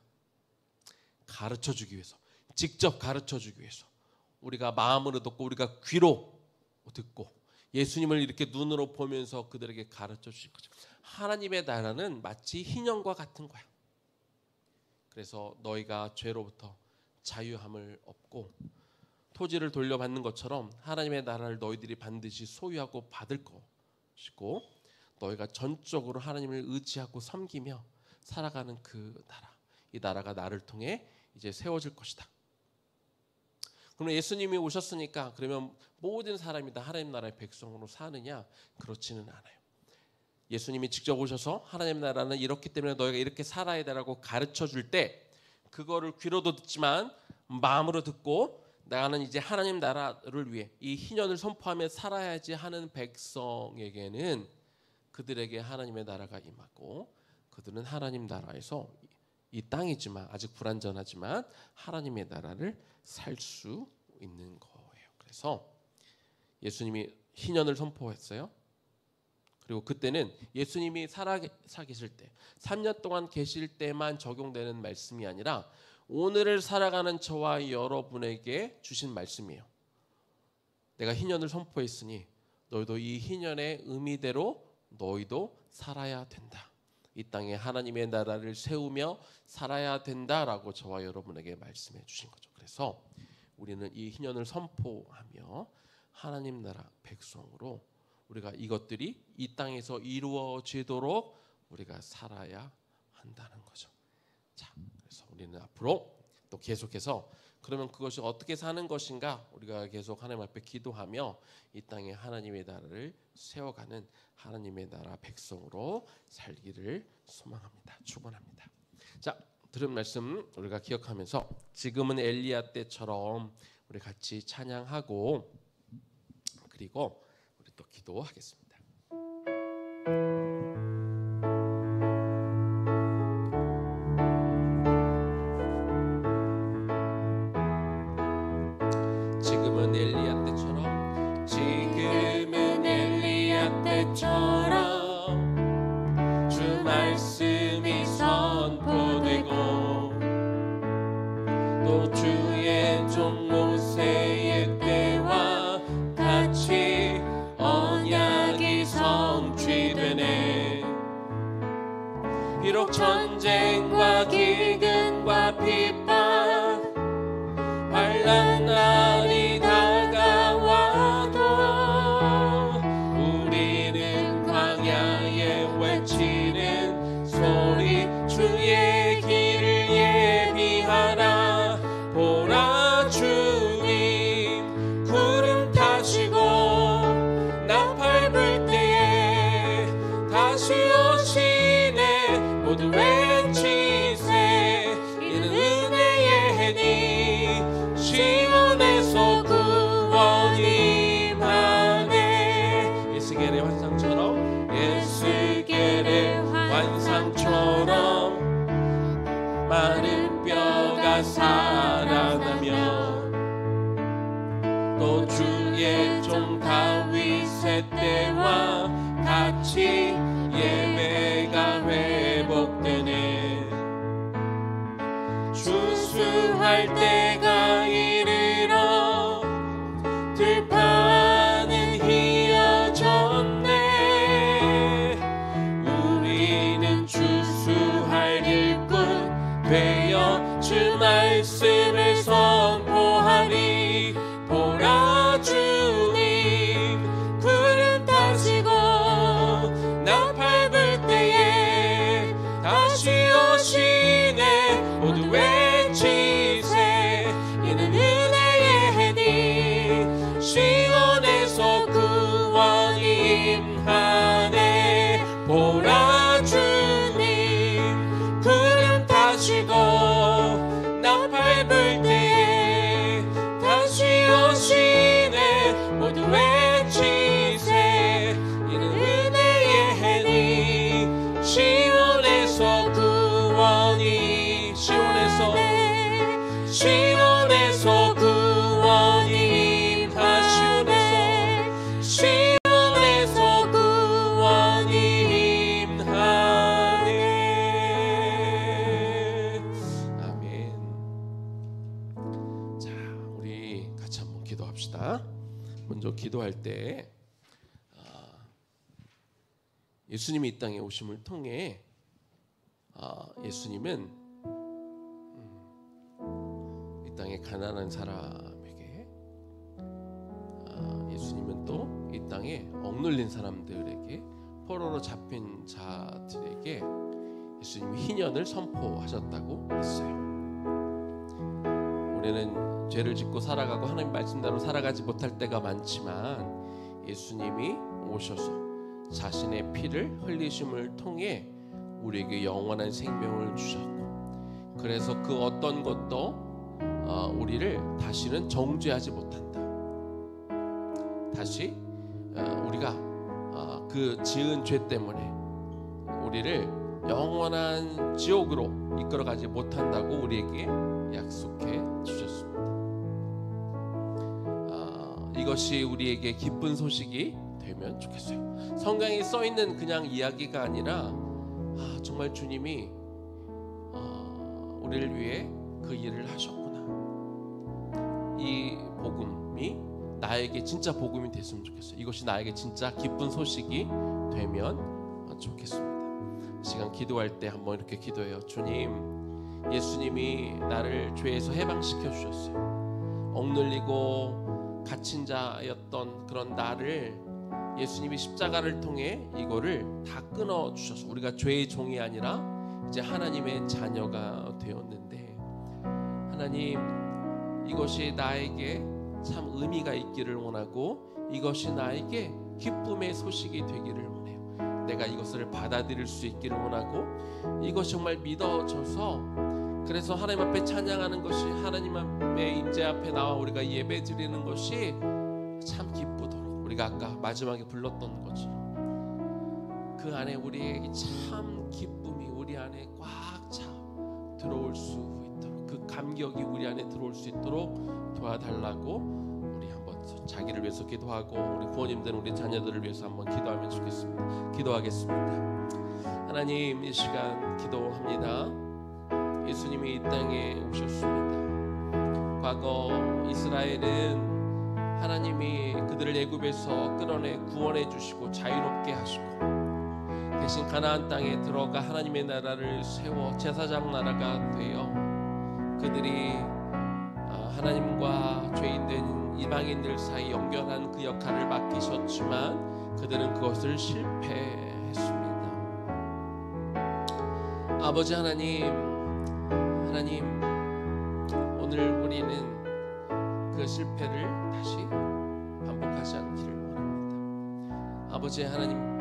가르쳐주기 위해서, 직접 가르쳐주기 위해서 우리가 마음으로 듣고 우리가 귀로 듣고 예수님을 이렇게 눈으로 보면서 그들에게 가르쳐 주실 거죠. 하나님의 나라는 마치 희년과 같은 거야. 그래서 너희가 죄로부터 자유함을 얻고 토지를 돌려받는 것처럼 하나님의 나라를 너희들이 반드시 소유하고 받을 것이고 너희가 전적으로 하나님을 의지하고 섬기며 살아가는 그 나라, 이 나라가 나를 통해 이제 세워질 것이다. 그러면 예수님이 오셨으니까 그러면 모든 사람이 다 하나님 나라의 백성으로 사느냐? 그렇지는 않아요. 예수님이 직접 오셔서 하나님 나라는 이렇기 때문에 너희가 이렇게 살아야 되라고 가르쳐 줄 때 그거를 귀로도 듣지만 마음으로 듣고 나는 이제 하나님 나라를 위해 이 희년을 선포하며 살아야지 하는 백성에게는 그들에게 하나님의 나라가 임하고 그들은 하나님 나라에서 이 땅이지만 아직 불완전하지만 하나님의 나라를 살 수 있는 거예요. 그래서 예수님이 희년을 선포했어요. 그리고 그때는 예수님이 살아 계실 때 3년 동안 계실 때만 적용되는 말씀이 아니라 오늘을 살아가는 저와 여러분에게 주신 말씀이에요. 내가 희년을 선포했으니 너희도 이 희년의 의미대로 너희도 살아야 된다. 이 땅에 하나님의 나라를 세우며 살아야 된다라고 저와 여러분에게 말씀해 주신 거죠. 그래서 우리는 이 희년을 선포하며 하나님 나라 백성으로 우리가 이것들이 이 땅에서 이루어지도록 우리가 살아야 한다는 거죠. 자, 그래서 우리는 앞으로 또 계속해서 그러면 그것이 어떻게 사는 것인가 우리가 계속 하나님 앞에 기도하며 이 땅에 하나님의 나라를 세워가는 하나님의 나라 백성으로 살기를 소망합니다. 축원합니다. 자, 들은 말씀 우리가 기억하면서 지금은 엘리야 때처럼 우리 같이 찬양하고 그리고 우리 또 기도하겠습니다. 지금은 엘리야 때처럼 지금은 엘리야 때처럼 주 말씀이 선포되고 또 주의 종 모세의 때와 같이 언약이 성취되네. 비록 전쟁과 기근과 핍박 환난 날이 다가와도 우리는 광야에 외치는 소리 주의 길을 예비하라. 보라 주님 구름 타시고 나팔 불 때에 다시 오시네. 모두 외치세 우리도 기도할 때 예수님이 이 땅에 오심을 통해 예수님은 이 땅에 가난한 사람에게, 예수님은 또 이 땅에 억눌린 사람들에게, 포로로 잡힌 자들에게 예수님이 희년을 선포하셨다고 했어요. 우리는 죄를 짓고 살아가고 하나님 말씀대로 살아가지 못할 때가 많지만 예수님이 오셔서 자신의 피를 흘리심을 통해 우리에게 영원한 생명을 주셨고, 그래서 그 어떤 것도 우리를 다시는 정죄하지 못한다. 다시 우리가 그 지은 죄 때문에 우리를 영원한 지옥으로 이끌어가지 못한다고 우리에게 약속해 주셨습니다. 이것이 우리에게 기쁜 소식이 되면 좋겠어요. 성경에 써 있는 그냥 이야기가 아니라 정말 주님이 우리를 위해 그 일을 하셨구나. 이 복음이 나에게 진짜 복음이 됐으면 좋겠어요. 이것이 나에게 진짜 기쁜 소식이 되면 좋겠습니다. 이 시간 기도할 때 한번 이렇게 기도해요. 주님, 예수님이 나를 죄에서 해방시켜 주셨어요. 억눌리고 갇힌 자였던 그런 나를 예수님이 십자가를 통해 이거를 다 끊어 주셔서 우리가 죄의 종이 아니라 이제 하나님의 자녀가 되었는데, 하나님, 이것이 나에게 참 의미가 있기를 원하고 이것이 나에게 기쁨의 소식이 되기를 원해요. 내가 이것을 받아들일 수 있기를 원하고 이것이 정말 믿어져서, 그래서 하나님 앞에 찬양하는 것이, 하나님의 임재 앞에 나와 우리가 예배 드리는 것이 참 기쁘도록, 우리가 아까 마지막에 불렀던 것처럼 그 안에 우리에게 참 기쁨이 우리 안에 꽉 차 들어올 수 있도록, 그 감격이 우리 안에 들어올 수 있도록 도와달라고 우리 한번 자기를 위해서 기도하고 우리 부모님들, 우리 자녀들을 위해서 한번 기도하면 좋겠습니다. 기도하겠습니다. 하나님, 이 시간 기도합니다. 예수님이 이 땅에 오셨습니다. 과거 이스라엘은 하나님이 그들을 애굽에서 끌어내 구원해 주시고 자유롭게 하시고, 대신 가나안 땅에 들어가 하나님의 나라를 세워 제사장 나라가 되어 그들이 하나님과 죄인된 이방인들 사이 연결한 그 역할을 맡기셨지만 그들은 그것을 실패했습니다. 아버지 하나님, 오늘 우리는 그 실패를 다시 반복하지 않기를 원합니다. 아버지 하나님,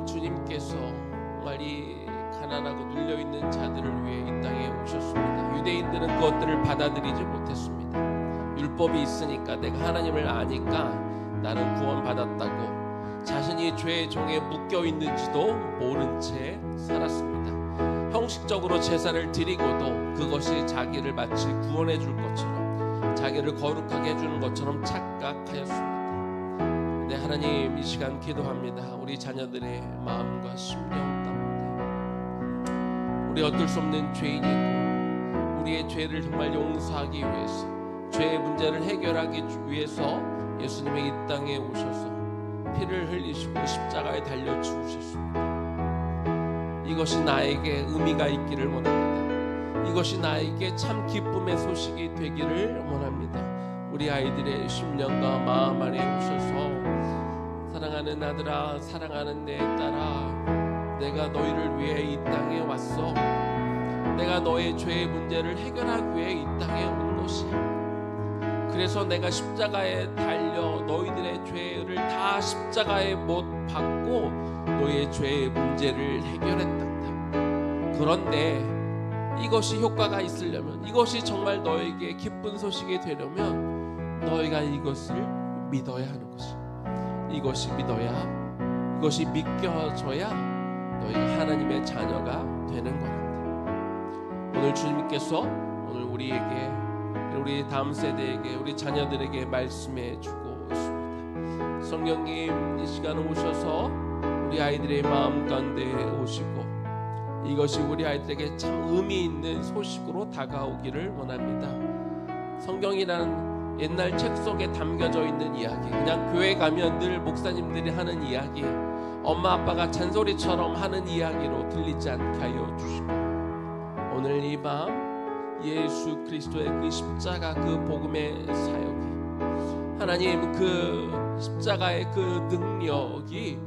주님께서 정말 이 가난하고 눌려있는 자들을 위해 이 땅에 오셨습니다. 유대인들은 그것들을 받아들이지 못했습니다. 율법이 있으니까, 내가 하나님을 아니까 나는 구원받았다고 자신이 죄의 종에 묶여있는지도 모른 채 살았습니다. 형식적으로 제사를 드리고도 그것이 자기를 마치 구원해 줄 것처럼, 자기를 거룩하게 해주는 것처럼 착각하였습니다. 네, 하나님, 이 시간 기도합니다. 우리 자녀들의 마음과 심령 가운데 우리 어쩔 수 없는 죄인이고 우리의 죄를 정말 용서하기 위해서, 죄의 문제를 해결하기 위해서 예수님이 이 땅에 오셔서 피를 흘리시고 십자가에 달려 죽으셨습니다. 이것이 나에게 의미가 있기를 원합니다. 이것이 나에게 참 기쁨의 소식이 되기를 원합니다. 우리 아이들의 심령과 마음 안에 오셔서, 사랑하는 아들아, 사랑하는 내 딸아, 내가 너희를 위해 이 땅에 왔어. 내가 너의 죄의 문제를 해결하기 위해 이 땅에 온 것이야. 그래서 내가 십자가에 달려 너희들의 죄를 다 십자가에 못 박고 너의 죄의 문제를 해결했단다. 그런데 이것이 효과가 있으려면, 이것이 정말 너에게 기쁜 소식이 되려면 너희가 이것을 믿어야 하는 것이야. 이것이 믿어야, 이것이 믿겨져야 너희가 하나님의 자녀가 되는 거란다. 오늘 주님께서 오늘 우리에게, 우리 다음 세대에게, 우리 자녀들에게 말씀해 주고 있습니다. 성령님, 이 시간에 오셔서 우리 아이들의 마음 가운데 오시고 이것이 우리 아이들에게 참 의미 있는 소식으로 다가오기를 원합니다. 성경이라는 옛날 책 속에 담겨져 있는 이야기, 그냥 교회 가면 늘 목사님들이 하는 이야기, 엄마 아빠가 잔소리처럼 하는 이야기로 들리지 않게 하여 주시고, 오늘 이 밤 예수 그리스도의 그 십자가, 그 복음의 사역이, 하나님 그 십자가의 그 능력이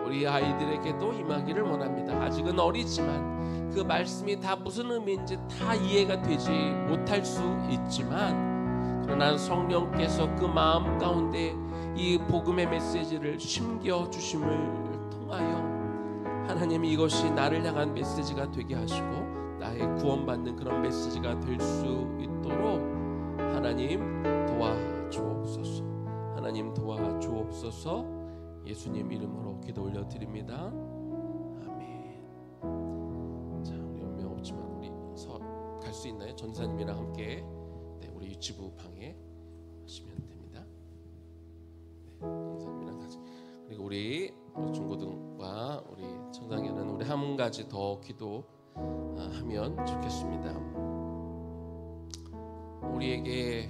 우리 아이들에게도 임하기를 원합니다. 아직은 어리지만 그 말씀이 다 무슨 의미인지 다 이해가 되지 못할 수 있지만, 그러나 성령께서 그 마음 가운데 이 복음의 메시지를 심겨주심을 통하여 하나님 이것이 나를 향한 메시지가 되게 하시고 나의 구원받는 그런 메시지가 될 수 있도록 하나님 도와주옵소서. 하나님 도와주옵소서. 예수님 이름으로 기도 올려드립니다. 아멘. 자, 우리 몇 명 없지만 우리 갈 수 있나요? 전사님이랑 함께 우리 유치부 방에 하시면 됩니다. 전사님이랑 같이. 그리고 우리 중고등과 우리 청장에는 우리 한 가지 더 기도하면 좋겠습니다. 우리에게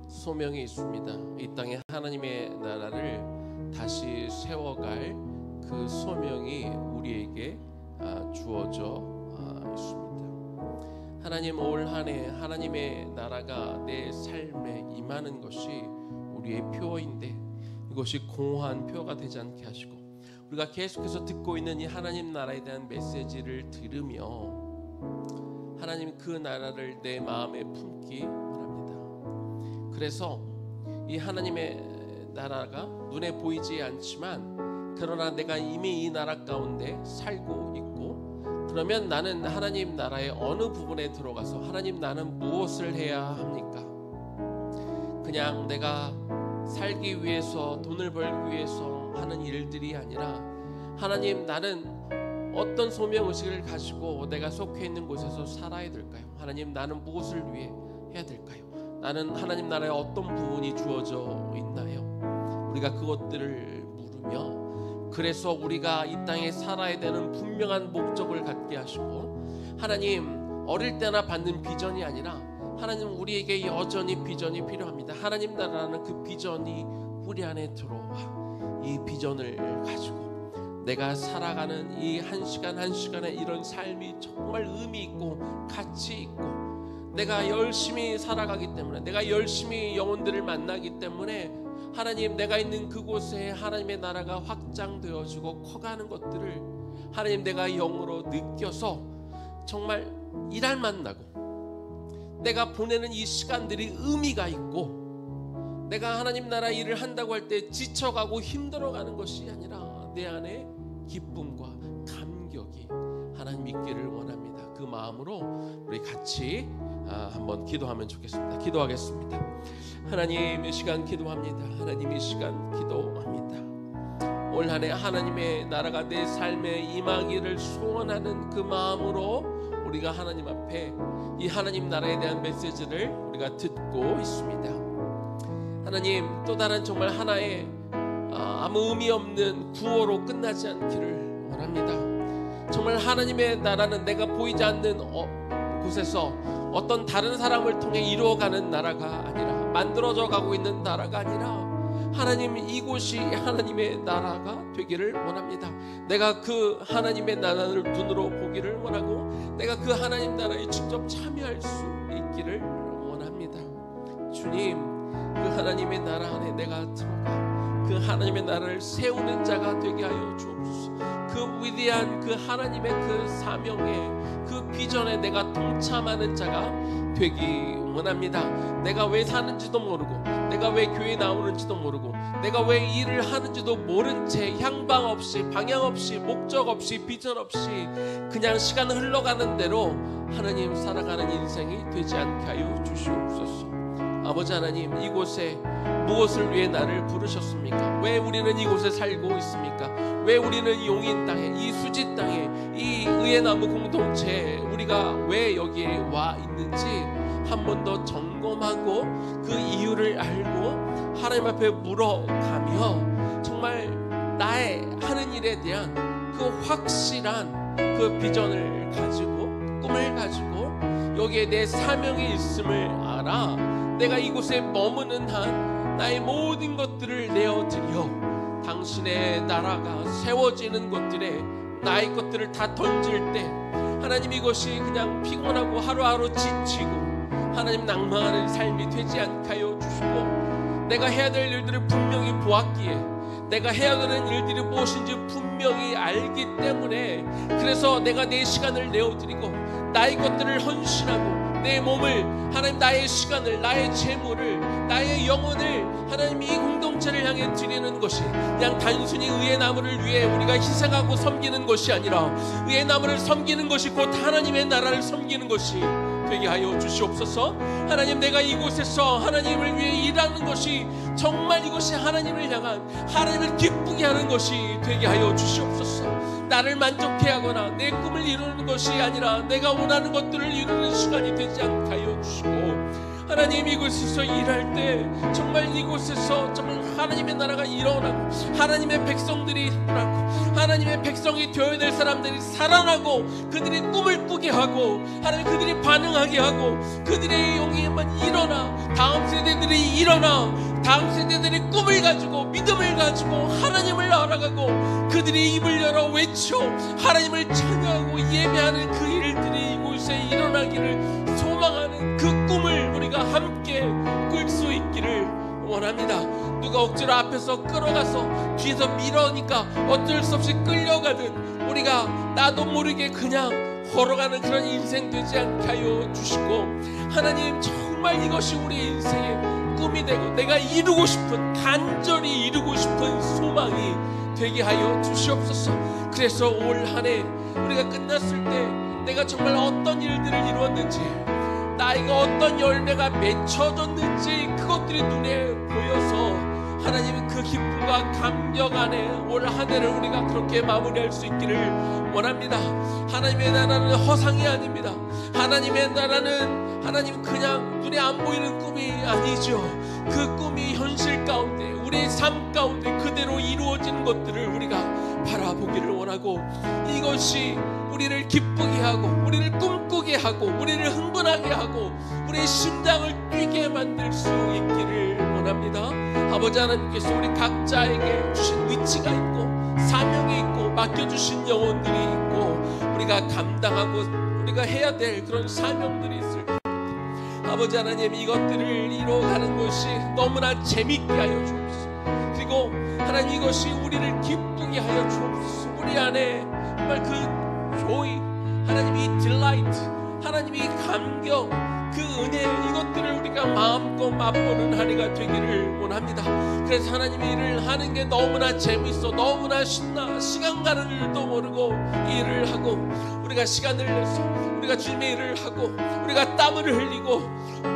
소명이 있습니다. 이 땅에 하나님의 나라를 다시 세워갈 그 소명이 우리에게 주어져 있습니다. 하나님, 올 한 해 하나님의 나라가 내 삶에 임하는 것이 우리의 표인데 이것이 공허한 표가 되지 않게 하시고, 우리가 계속해서 듣고 있는 이 하나님 나라에 대한 메시지를 들으며 하나님 그 나라를 내 마음에 품기 원합니다. 그래서 이 하나님의 나라가 눈에 보이지 않지만 그러나 내가 이미 이 나라 가운데 살고 있고, 그러면 나는 하나님 나라의 어느 부분에 들어가서 하나님 나는 무엇을 해야 합니까? 그냥 내가 살기 위해서 돈을 벌기 위해서 하는 일들이 아니라, 하나님 나는 어떤 소명의식을 가지고 내가 속해 있는 곳에서 살아야 될까요? 하나님 나는 무엇을 위해 해야 될까요? 나는 하나님 나라의 어떤 부분이 주어져 있나요? 우리가 그것들을 물으며, 그래서 우리가 이 땅에 살아야 되는 분명한 목적을 갖게 하시고, 하나님 어릴 때나 받는 비전이 아니라 하나님 우리에게 여전히 비전이 필요합니다. 하나님 나라라는 그 비전이 우리 안에 들어와 이 비전을 가지고 내가 살아가는 이 한 시간 한 시간의 이런 삶이 정말 의미 있고 가치 있고, 내가 열심히 살아가기 때문에, 내가 열심히 영혼들을 만나기 때문에 하나님 내가 있는 그곳에 하나님의 나라가 확장되어지고 커가는 것들을 하나님 내가 영으로 느껴서 정말 일할 만나고 내가 보내는 이 시간들이 의미가 있고, 내가 하나님 나라 일을 한다고 할 때 지쳐가고 힘들어가는 것이 아니라 내 안에 기쁨과 감격이 하나님 있기를 원합니다. 그 마음으로 우리 같이 한번 기도하면 좋겠습니다. 기도하겠습니다. 하나님 이 시간 기도합니다. 하나님 이 시간 기도합니다. 올 한 해 하나님의 나라가 내 삶에 임하기를 소원하는 그 마음으로 우리가 하나님 앞에 이 하나님 나라에 대한 메시지를 우리가 듣고 있습니다. 하나님 또 다른 정말 하나의 아무 의미 없는 구호로 끝나지 않기를 원합니다. 정말 하나님의 나라는 내가 보이지 않는 곳에서 어떤 다른 사람을 통해 이루어가는 나라가 아니라, 만들어져 가고 있는 나라가 아니라 하나님 이곳이 하나님의 나라가 되기를 원합니다. 내가 그 하나님의 나라를 눈으로 보기를 원하고 내가 그 하나님 나라에 직접 참여할 수 있기를 원합니다. 주님, 그 하나님의 나라 안에 내가 들어가 그 하나님의 나라를 세우는 자가 되게 하여 주옵소서. 그 위대한 그 하나님의 그 사명에, 그 비전에 내가 동참하는 자가 되기 원합니다. 내가 왜 사는지도 모르고, 내가 왜 교회에 나오는지도 모르고, 내가 왜 일을 하는지도 모른 채 향방 없이, 방향 없이, 목적 없이, 비전 없이 그냥 시간 흘러가는 대로 하나님 살아가는 인생이 되지 않게 하여 주시옵소서. 아버지 하나님, 이곳에 무엇을 위해 나를 부르셨습니까? 왜 우리는 이곳에 살고 있습니까? 왜 우리는 용인 땅에, 이 수지 땅에, 이 의의 나무 공동체에 우리가 왜 여기에 와 있는지 한 번 더 점검하고 그 이유를 알고 하나님 앞에 물어가며 정말 나의 하는 일에 대한 그 확실한 그 비전을 가지고, 꿈을 가지고 여기에 내 사명이 있음을 알아 내가 이곳에 머무는 한 나의 모든 것들을 내어드려 당신의 나라가 세워지는 곳들에 나의 것들을 다 던질 때 하나님 이것이 그냥 피곤하고 하루하루 지치고 하나님 낭망하는 삶이 되지 않게 하여 주시고 내가 해야 될 일들을 분명히 보았기에 내가 해야 되는 일들이 무엇인지 분명히 알기 때문에 그래서 내가 내 시간을 내어드리고 나의 것들을 헌신하고 내 몸을 하나님 나의 시간을 나의 재물을 나의 영혼을 하나님 이 공동체를 향해 드리는 것이 그냥 단순히 의의 나무를 위해 우리가 희생하고 섬기는 것이 아니라 의의 나무를 섬기는 것이 곧 하나님의 나라를 섬기는 것이 되게 하여 주시옵소서. 하나님 내가 이곳에서 하나님을 위해 일하는 것이 정말 이것이 하나님을 향한 하나님을 기쁘게 하는 것이 되게 하여 주시옵소서. 나를 만족해 하거나 내 꿈을 이루는 것이 아니라 내가 원하는 것들을 이루는 시간이 되지 않게 하여 주시고 하나님 이곳에서 일할 때 정말 이곳에서 정말 하나님의 나라가 일어나고 하나님의 백성들이 일어나고 하나님의 백성이 되어야 될 사람들이 살아나고 그들이 꿈을 꾸게 하고 하나님 그들이 반응하게 하고 그들의 영이만 일어나 다음 세대들이 일어나 다음 세대들이 꿈을 가지고 믿음을 가지고 하나님을 알아가고 그들이 입을 열어 외쳐 하나님을 찬양하고 예배하는 그 일들이 이곳에 일어나기를 소망하는 그 꿈을 우리가 함께 꿀 수 있기를 원합니다. 누가 억지로 앞에서 끌어가서 뒤에서 밀어니까 어쩔 수 없이 끌려가든 우리가 나도 모르게 그냥 걸어가는 그런 인생 되지 않게 하여 주시고 하나님 정말 이것이 우리의 인생의 꿈이 되고 내가 이루고 싶은 간절히 이루고 싶은 소망이 되게 하여 주시옵소서. 그래서 올 한 해 우리가 끝났을 때 내가 정말 어떤 일들을 이루었는지 나이가 어떤 열매가 맺혀졌는지 그것들이 눈에 보여서 하나님은 그 기쁨과 감격 안에 올 한 해를 우리가 그렇게 마무리할 수 있기를 원합니다. 하나님의 나라는 허상이 아닙니다. 하나님의 나라는 하나님 그냥 눈에 안 보이는 꿈이 아니죠. 그 꿈이 현실 가운데 우리의 삶 가운데 그대로 이루어지는 것들을 우리가 바라보기를 원하고 이것이 우리를 기쁘게 하고 우리를 꿈꾸게 하고 우리를 흥분하게 하고 우리의 심장을 뛰게 만들 수 있기를 원합니다. 아버지 하나님께서 우리 각자에게 주신 위치가 있고 사명이 있고 맡겨주신 영혼들이 있고 우리가 감당하고 우리가 해야 될 그런 사명들이 있을 때 아버지 하나님 이것들을 이루어가는 것이 너무나 재밌게 하여 주옵소서. 그리고 하나님 이것이 우리를 기쁘게 하여 주옵소서. 우리 안에 정말 그 joy 하나님이 delight 하나님이 감격 그 은혜 이것들을 우리가 마음껏 맛보는 한 해가 되기를 원합니다. 그래서 하나님의 일을 하는 게 너무나 재밌어 너무나 신나 시간 가는 줄도 모르고 일을 하고 우리가 시간을 내서 우리가 주님의 일을 하고 우리가 땀을 흘리고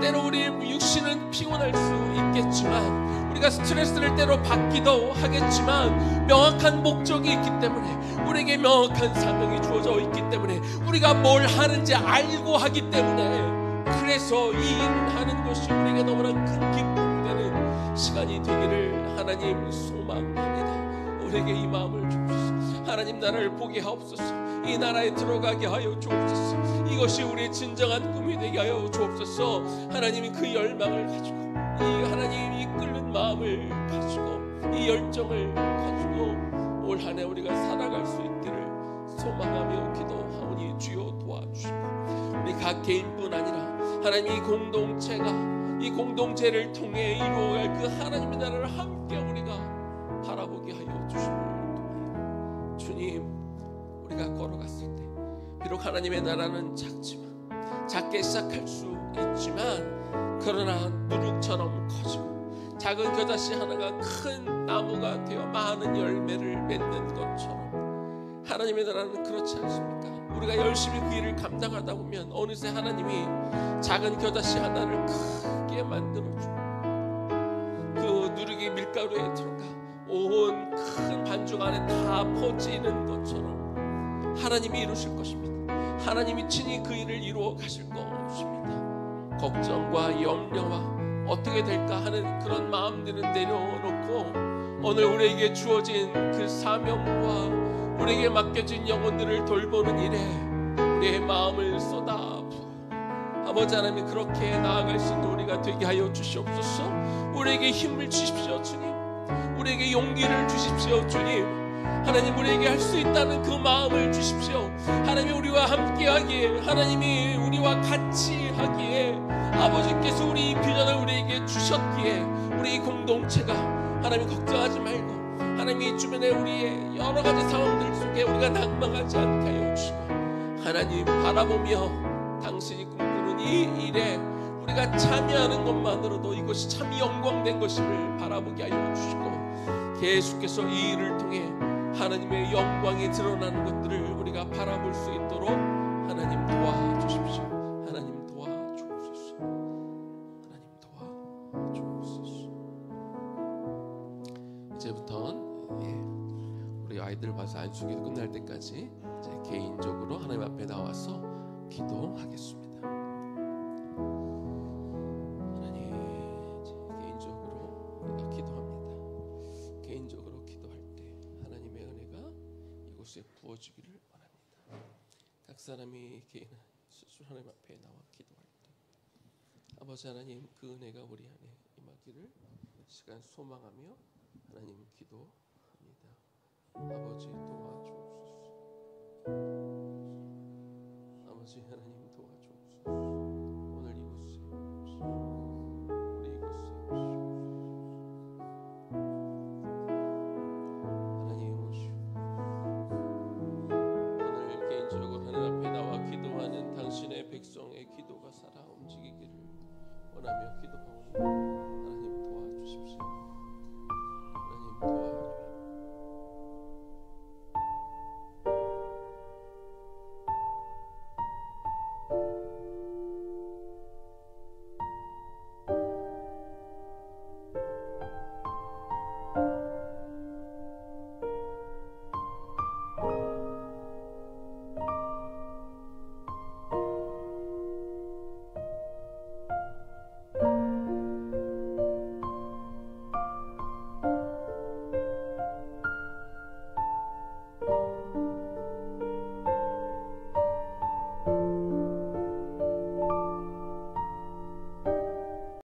때로 우리 육신은 피곤할 수 있겠지만 우리가 스트레스를 때로 받기도 하겠지만 명확한 목적이 있기 때문에 우리에게 명확한 사명이 주어져 있기 때문에 우리가 뭘 하는지 알고 하기 때문에 그래서 이 일을 하는 것이 우리에게 너무나 큰 기쁨이 되는 시간이 되기를 하나님 소망합니다. 우리에게 이 마음을 주옵소서. 하나님 나라를 보게 하옵소서. 이 나라에 들어가게 하여 주옵소서. 이것이 우리의 진정한 꿈이 되게 하여 주옵소서. 하나님이 그 열망을 가지고 이 하나님이 이끄는 마음을 가지고 이 열정을 가지고 올 한 해 우리가 살아갈 수 있기를 소망하며 기도하오니 주여 도와주시고 우리 각 개인뿐 아니라 하나님 이 공동체가 이 공동체를 통해 이루어갈 그 하나님의 나라를 함께 우리가 바라보게 하여 주시옵소서. 주님 우리가 걸어갔을 때 비록 하나님의 나라는 작지만 작게 시작할 수 있지만 그러나 누룩처럼 커지고 작은 겨자씨 하나가 큰 나무가 되어 많은 열매를 맺는 것처럼 하나님의 나라는 그렇지 않습니까? 우리가 열심히 그 일을 감당하다 보면 어느새 하나님이 작은 겨자씨 하나를 크게 만들어주고 그 누룩이 밀가루에 들어가 온 큰 반죽 안에 다 퍼지는 것처럼 하나님이 이루실 것입니다. 하나님이 친히 그 일을 이루어 가실 것입니다. 걱정과 염려와 어떻게 될까 하는 그런 마음들은 내려놓고 오늘 우리에게 주어진 그 사명과 우리에게 맡겨진 영혼들을 돌보는 일에 우리의 마음을 쏟아부어 아버지 하나님, 그렇게 나아갈 수 있는 우리가 되게 하여 주시옵소서. 우리에게 힘을 주십시오 주님. 우리에게 용기를 주십시오 주님. 하나님, 우리에게 할 수 있다는 그 마음을 주십시오. 하나님이 우리와 함께하기에, 하나님이 우리와 같이 하기에, 아버지께서 우리 비전을 우리에게 주셨기에 우리 공동체가 하나님 걱정하지 말고, 하나님이 주변에 우리의 여러 가지 상황들 속에 우리가 낭망하지 않게 하여 주시고, 하나님 바라보며 당신이 꿈꾸는 이 일에 우리가 참여하는 것만으로도 이것이 참 영광된 것임을 바라보게 하여 주시고, 계속해서 이 일을 통해 하나님의 영광이 드러나는 것들을 우리가 바라볼 수 있도록 하나님 도와주십시오. 하나님 도와주옵소서. 하나님 도와주옵소서. 이제부터는 우리 아이들 봐서 안수기도 끝날 때까지 이제 개인적으로 하나님 앞에 나와서 기도하겠습니다. 하나님, 이제 개인적으로 우리가 기도합니다. 개인적으로 기도할 때 하나님의 은혜가 이곳에 부어지기를 원합니다. 각 사람이 개인 스스로 하나님 앞에 나와 기도할 때 아버지 하나님, 그 은혜가 우리 안에 임하기를 시간 소망하며 하나님 기도합니다. 아버지 도와주옵소서. 아버지 하나님 도와주옵소서. 오늘 이곳에 오시옵소서. 우리 이곳에 오시옵소서. 하나님 오시옵소서. 오늘 개인적으로 하나님 앞에 나와 기도하는 당신의 백성의 기도가 살아 움직이기를 원하며